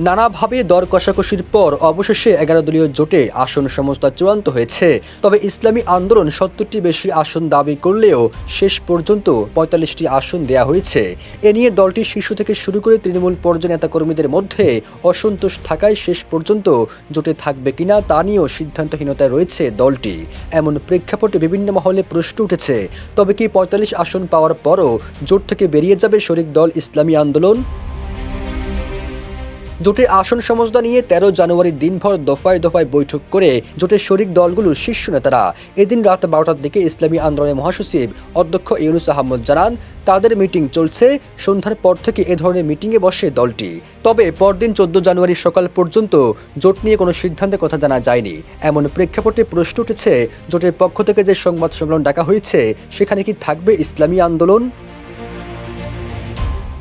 নানাভাবে দর কষাকষির পর অবশেষে 11 দলীয় জোটে আসন সমঝোতা চূড়ান্ত হয়েছে। তবে ইসলামী আন্দোলন 70টি বেশি আসন দাবি করলেও শেষ পর্যন্ত 45টি আসন দেয়া হয়েছে। এ নিয়ে দলটির শীর্ষ থেকে শুরু করে তৃণমূল পর্যায়ের নেতাকর্মীদের মধ্যে অসন্তোষ থাকায় শেষ পর্যন্ত জোটে থাকবে কিনা তা নিয়েও সিদ্ধান্তহীনতায় রয়েছে দলটি। এমন প্রেক্ষাপটে বিভিন্ন মহলে প্রশ্ন উঠেছে, তবে কি 45 আসন পাওয়ার পরও জোট থেকে বেরিয়ে যাবে শরিক দল ইসলামী আন্দোলন? জোটের আসন সমঝোতা নিয়ে 13 জানুয়ারি দিনভর দফায় দফায় বৈঠক করে জোটের শরিক দলগুলোর শীর্ষ নেতারা এদিন রাত 12টার দিকে ইসলামী আন্দোলনের মহাসচিব অধ্যক্ষ ইউনুস আহমদ জানান, তাদের মিটিং চলছে। সন্ধ্যার পর থেকে এ ধরনের মিটিংয়ে বসে দলটি। তবে পরদিন 14 জানুয়ারি সকাল পর্যন্ত জোট নিয়ে কোনো সিদ্ধান্তের কথা জানা যায়নি। এমন প্রেক্ষাপটে প্রশ্ন উঠেছে, জোটের পক্ষ থেকে যে সংবাদ সম্মেলন ডাকা হয়েছে সেখানে কি থাকবে ইসলামী আন্দোলন?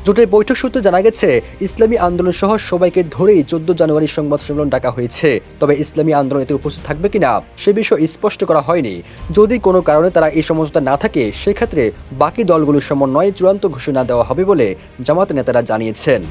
জোটের বৈঠক সূত্রে জানা গেছে, ইসলামী আন্দোলন সহ সবাইকে ধরেই 14 জানুয়ারি সংবাদ সম্মেলন ডাকা হয়েছে। তবে ইসলামী আন্দোলন এতে উপস্থিত থাকবে কিনা সে বিষয়ে স্পষ্ট করা হয়নি। যদি কোনো কারণে তারা এই সমঝোতা না থাকে, সেক্ষেত্রে বাকি দলগুলোর সমন্বয়ে চূড়ান্ত ঘোষণা দেওয়া হবে বলে জামাত নেতারা জানিয়েছেন।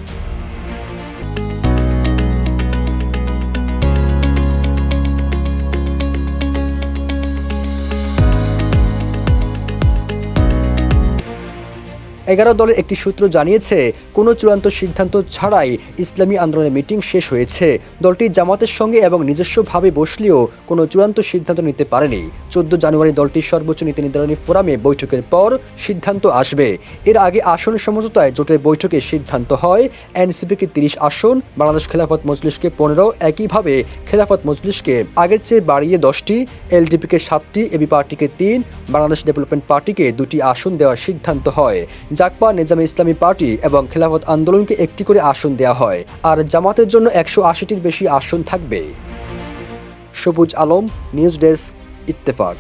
11 দলের একটি সূত্র জানিয়েছে, কোনো চূড়ান্ত সিদ্ধান্ত ছাড়াই ইসলামী আন্দোলনের মিটিং শেষ হয়েছে। দলটি জামাতের সঙ্গে এবং নিজস্বভাবে বসলেও কোনো চূড়ান্ত সিদ্ধান্ত নিতে পারেনি। 14 জানুয়ারি দলটির সর্বোচ্চ নীতি নির্ধারণী ফোরামে বৈঠকের পর সিদ্ধান্ত আসবে। এর আগে আসন সমঝোতায় জোটের বৈঠকে সিদ্ধান্ত হয় এনসিপিকে 30 আসন, বাংলাদেশ খেলাফত মজলিসকে 15, একইভাবে খেলাফত মজলিসকে আগের চেয়ে বাড়িয়ে 10টি, এলডিপিকে 7টি, এবি পার্টিকে 3, বাংলাদেশ ডেভেলপমেন্ট পার্টিকে 2টি আসন দেওয়ার সিদ্ধান্ত হয়। জাকপা, নিজামে ইসলামী পার্টি এবং খেলাফত আন্দোলনকে 1টি করে আসন দেওয়া হয়। আর জামাতের জন্য 180টির বেশি আসন থাকবে। সবুজ আলম, নিউজ ডেস্ক, ইত্তেফাক।